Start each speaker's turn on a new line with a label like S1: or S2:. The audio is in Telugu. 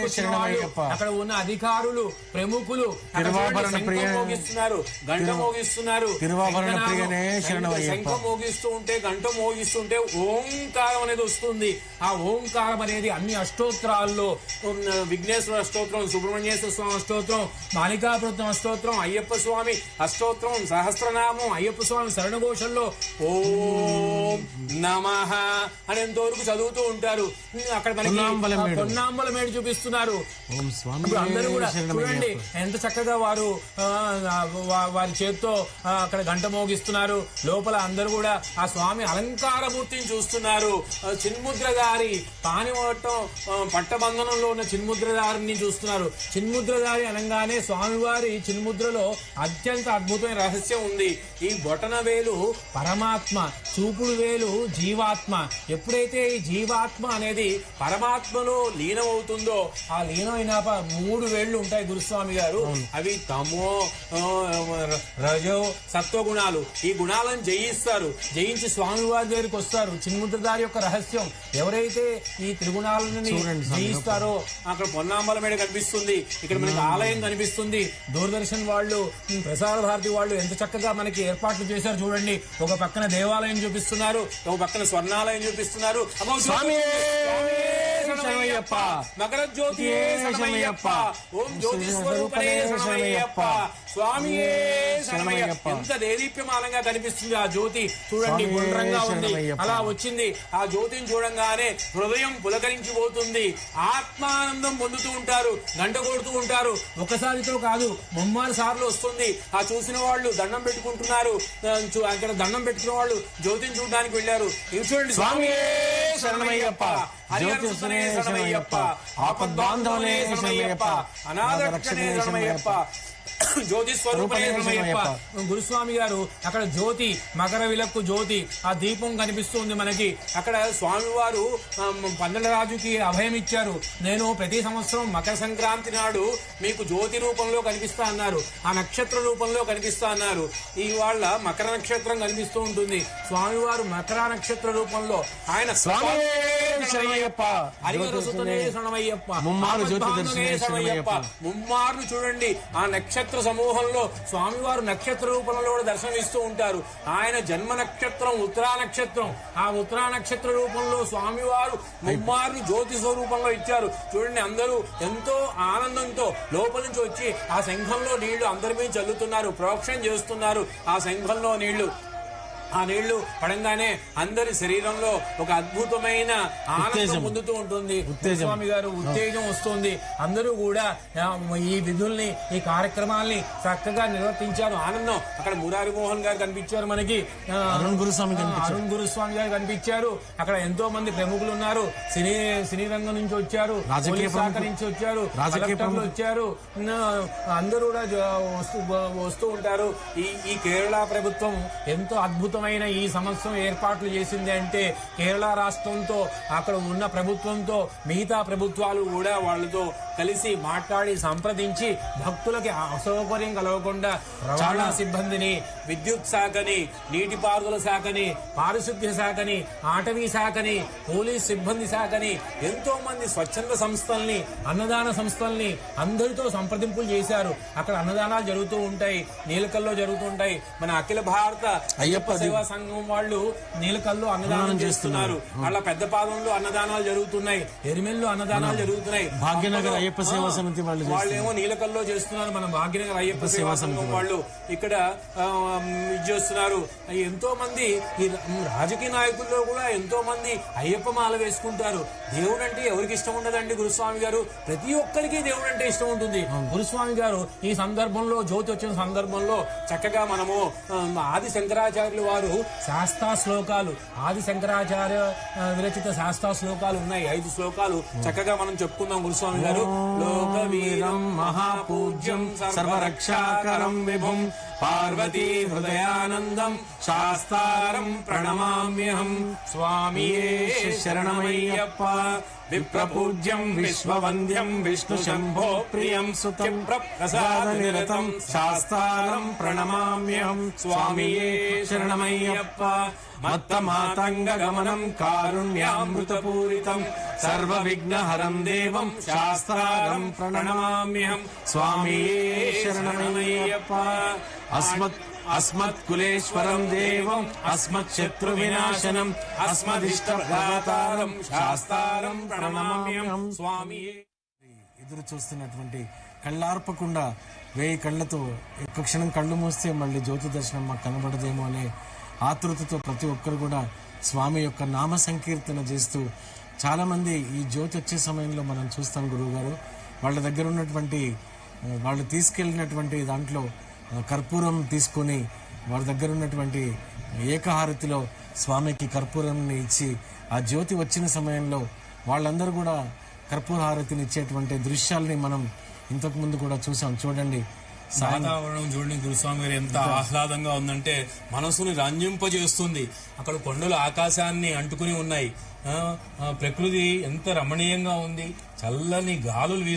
S1: వచ్చిన వాళ్ళు, అక్కడ ఉన్న అధికారులు, ప్రముఖులు మోగిస్తున్నారు, గంట మోగిస్తున్నారు. శంఖం మోగిస్తూ ఉంటే, గంట మోగిస్తుంటే ఓంకారం అనేది వస్తుంది. ఆ ఓంకారం అనేది అన్ని అష్టోత్తరాల్లో విఘ్నేశ్వర అష్టోత్రం, సుబ్రహ్మణ్యేశ్వర స్వామి అష్టోత్రం, మాలికాపురం అష్టోత్రం, అయ్యప్ప స్వామి అష్టోత్రం, సహస్రనామం, అయ్యప్ప స్వామి శరణఘోషంలో ఓం నమః అని ఎంతవరకు చదువుతూ ఉంటారు. అక్కడ మనకి పొన్నాంబల మేడు చూపిస్తున్నారు. అందరూ కూడా చూడండి ఎంత చక్కగా వారు వారి చేత్తో అక్కడ గంట మోగిస్తున్నారు. లోపల అందరూ కూడా ఆ స్వామి అలంకారమూర్తిని చూస్తున్నారు. చిన్ముద్రధారి పానివట్టం పట్టబంధనంలో ఉన్న చిన్ముద్రధారిని చూస్తున్నారు. చిన్ముద్రధారి అనగానే స్వామివారి చిన్ముద్రలో అత్యంత అద్భుతమైన రహస్యం ఉంది. ఈ బొటన వేలు పరమాత్మ, చూపుడు వేలు జీవాత్మ. ఎప్పుడైతే ఈ జీవాత్మ అనేది పరమాత్మలో లీనమవుతుందో ఆ లీనమైన 3 వేళ్లు ఉంటాయి గురుస్వామి గారు. అవి తమో, రజో, సత్వ గుణాలు. ఈ గుణాలను జయిస్తారు. జయించి స్వామివారి దగ్గరికి వస్తారు. చిన్ముద్రధారి యొక్క రహస్యం ఎవరైతే ఈ త్రిగుణాలను జయిస్తారో అక్కడ పొన్నాంబల మేడ కనిపిస్తుంది. ఇక్కడ మనకి ఆలయం కనిపిస్తుంది. దూరదర్శన్ వాళ్ళు, ప్రసార భారతి వాళ్ళు ఎంత చక్కగా మనకి ఏర్పాట్లు చేశారు చూడండి. ఒక పక్కన దేవాలయం చూపిస్తున్నారు, ఒక పక్కన స్వర్ణాలయం చూపిస్తున్నారు. మకర జ్యోతి శరణమయ్యప్ప, ఓం జ్యోతి స్వరూపనే శరణమయ్యప్ప, స్వామియే శరణమయ్యప్ప. ఎంత దేదీప్యమానంగా కనిపిస్తుంది ఆ జ్యోతి. చూడండి గుండ్రంగా ఉంది. అలా వచ్చింది. ఆ జ్యోతిని చూడంగానే హృదయం పులకరించిపోతుంది. ఆత్మానందం పొందుతూ ఉంటారు. గంట కొడుతూ ఉంటారు. ఒకసారితో కాదు, 3 సార్లు వస్తుంది. ఆ చూసిన వాళ్ళు దండం పెట్టుకుంటున్నారు. అక్కడ దండం పెట్టుకున్న వాళ్ళు జ్యోతిని చూడడానికి వెళ్లారు. ఇవి చూడండి, స్వామియే శరణమయ్యప్ప, హరిహరసుతనే శరణమయ్యప్ప, ఆపద్బాంధవనే శరణమయ్యప్ప, అనాథ రక్షణే శరణమయ్యప్ప, జ్యోతి స్వరూపనే శరణమయ్యప్ప. గురుస్వామి గారు అక్కడ జ్యోతి, మకర విలక్కు జ్యోతి, ఆ దీపం కనిపిస్తుంది మనకి. అక్కడ స్వామివారు పందలరాజుకి అభయం ఇచ్చారు. నేను ప్రతి సంవత్సరం మకర సంక్రాంతి నాడు మీకు జ్యోతి రూపంలో కనిపిస్తా అన్నారు. ఆ నక్షత్ర రూపంలో కనిపిస్తా అన్నారు. ఇవాళ మకర నక్షత్రం కనిపిస్తూ ఉంటుంది. స్వామివారు మకర నక్షత్ర రూపంలో ఆయన శరణమయ్యప్ప, హరిహరసుతనే శరణమయ్యప్ప, శరణమయ్యప్ప. ముమ్మార్లు చూడండి ఆ నక్షత్ర సమూహంలో స్వామివారు నక్షత్ర రూపంలో కూడా దర్శనమిస్తూ ఉంటారు. ఆయన జన్మ నక్షత్రం ఉత్తరా నక్షత్రం. ఆ ఉత్తరా నక్షత్ర రూపంలో స్వామివారు ముమ్మార్లు జ్యోతి స్వరూపంలో ఇచ్చారు. చూడండి, అందరూ ఎంతో ఆనందంతో లోపల నుంచి వచ్చి ఆ శంఖంలో నీళ్లు అందరి మీద చల్లుతున్నారు, ప్రోక్షణ చేస్తున్నారు. ఆ శంఖంలో నీళ్లు, ఆ నీళ్లు పడంగానే అందరి శరీరంలో ఒక అద్భుతమైన ఆనందం పొందుతూ ఉంటుంది. స్వామి గారు ఉత్తేజం వస్తుంది. అందరూ కూడా ఈ విధుల్ని, ఈ కార్యక్రమాల్ని చక్కగా నిర్వర్తించారు. ఆనందం. అక్కడ మురారి మోహన్ గారు కనిపించారు మనకి, అరుణ్ గురుస్వామి గారు కనిపించారు. అక్కడ ఎంతో మంది ప్రముఖులు ఉన్నారు. సినీ రంగం నుంచి వచ్చారు, పోలీస్ శాఖ నుంచి వచ్చారు, కలెక్టర్లు వచ్చారు. అందరూ కూడా వస్తూ ఉంటారు. ఈ కేరళ ప్రభుత్వం ఎంతో అద్భుతమైన ఈ సంవత్సరం ఏర్పాట్లు చేసింది అంటే కేరళ రాష్ట్రంతో, అక్కడ ఉన్న ప్రభుత్వంతో మిగతా ప్రభుత్వాలు కూడా వాళ్ళతో కలిసి మాట్లాడి సంప్రదించి భక్తులకి అసౌకర్యం కలగకుండా రవాణా సిబ్బందిని, విద్యుత్ శాఖని, నీటిపారుదల శాఖని, పారిశుద్ధ్య శాఖని, అటవీ శాఖని, పోలీస్ సిబ్బంది శాఖని, ఎంతో మంది స్వచ్ఛంద సంస్థల్ని, అన్నదాన సంస్థల్ని అందరితో సంప్రదింపులు చేశారు. అక్కడ అన్నదానాలు జరుగుతూ ఉంటాయి, నీలకల్లో జరుగుతూ ఉంటాయి. మన అఖిల భారత అయ్యప్ప సేవా సంఘం వాళ్ళు నీలకల్లో అన్నదానం చేస్తున్నారు. వాళ్ళ పెద్ద పాదంలో అన్నదానాలు జరుగుతున్నాయి, ఎరిమెల్లో అన్నదానాలు జరుగుతున్నాయి. భాగ్యనగర్ అయ్యప్ప సేవా సమితి వాళ్ళేమో నీలకల్లో చేస్తున్నారు. మన భాగ్యనగర్ అయ్యప్ప సేవా సంఘం వాళ్ళు ఇక్కడ చేస్తున్నారు. ఎంతో మంది ఈ రాజకీయ నాయకుల్లో కూడా ఎంతో మంది అయ్యప్ప మాల వేసుకుంటారు. దేవుడు అంటే ఎవరికి ఇష్టం ఉండదండి గురుస్వామి గారు? ప్రతి ఒక్కరికి దేవుడు అంటే ఇష్టం ఉంటుంది. గురుస్వామి గారు ఈ సందర్భంలో, జ్యోతి వచ్చిన సందర్భంలో చక్కగా మనము ఆది శంకరాచార్యులు వారు శాస్త్రా శ్లోకాలు, ఆది శంకరాచార్య విరచిత శాస్త్రా శ్లోకాలు ఉన్నాయి. 5 శ్లోకాలు చక్కగా మనం చెప్పుకుందాం. గురుస్వామి గారు లోకవీరం మహాపూజ్యం సర్వరక్షాకరం విభుం పార్వతీ హృదయానందం శాస్త్రారం ప్రణమామ్యహం స్వామియే శరణమయ్యప్ప. విప్రపూజ్యం విశ్వవంద్యం విష్ణు శంభో ప్రియం సుతం ప్రసాద నిరతం శాస్త్రం ప్రణమామ్యహం స్వామియే శరణమయ్యప్ప మత్త మాతంగ గమనం కారుణ్యామృతపూరితం సర్వ విఘ్నహరం దేవం శాస్త్రం ప్రణమామ్యహం స్వామియే శరణమయ్యప్ప అస్మత్కులేశ్వరం దేవం అస్మచ్చత్రు వినాశనం అస్మదిష్టప్రదాతారం శాస్త్రం ప్రణమామ్యహం స్వామియే.
S2: ఎదురు చూస్తున్నటువంటి కళ్ళార్పకుండా 1000 కళ్ళతో ఒక్క క్షణం కళ్ళు మూస్తే మళ్ళీ జ్యోతి దర్శనం మాకు కనబడదేమో అనే ఆతృతతో ప్రతి ఒక్కరు కూడా స్వామి యొక్క నామ సంకీర్తన చేస్తూ చాలా మంది ఈ జ్యోతి వచ్చే సమయంలో మనం చూస్తాం గురువు గారు వాళ్ళ దగ్గర ఉన్నటువంటి వాళ్ళు తీసుకెళ్ళినటువంటి దాంట్లో కర్పూరం తీసుకొని వారి దగ్గర ఉన్నటువంటి ఏకహారతిలో స్వామికి కర్పూరంని ఇచ్చి ఆ జ్యోతి వచ్చిన సమయంలో వాళ్ళందరూ కూడా కర్పూర హారతిని ఇచ్చేటువంటి దృశ్యాల్ని మనం ఇంతకు ముందు కూడా చూసాం. చూడండి
S1: వాతావరణం చూడండి గురుస్వామి గారు ఎంత ఆహ్లాదంగా ఉందంటే మనసుని రంజింపజేస్తుంది. అక్కడ కొండలు ఆకాశాన్ని అంటుకుని ఉన్నాయి. ప్రకృతి ఎంత రమణీయంగా ఉంది. చల్లని గాలులు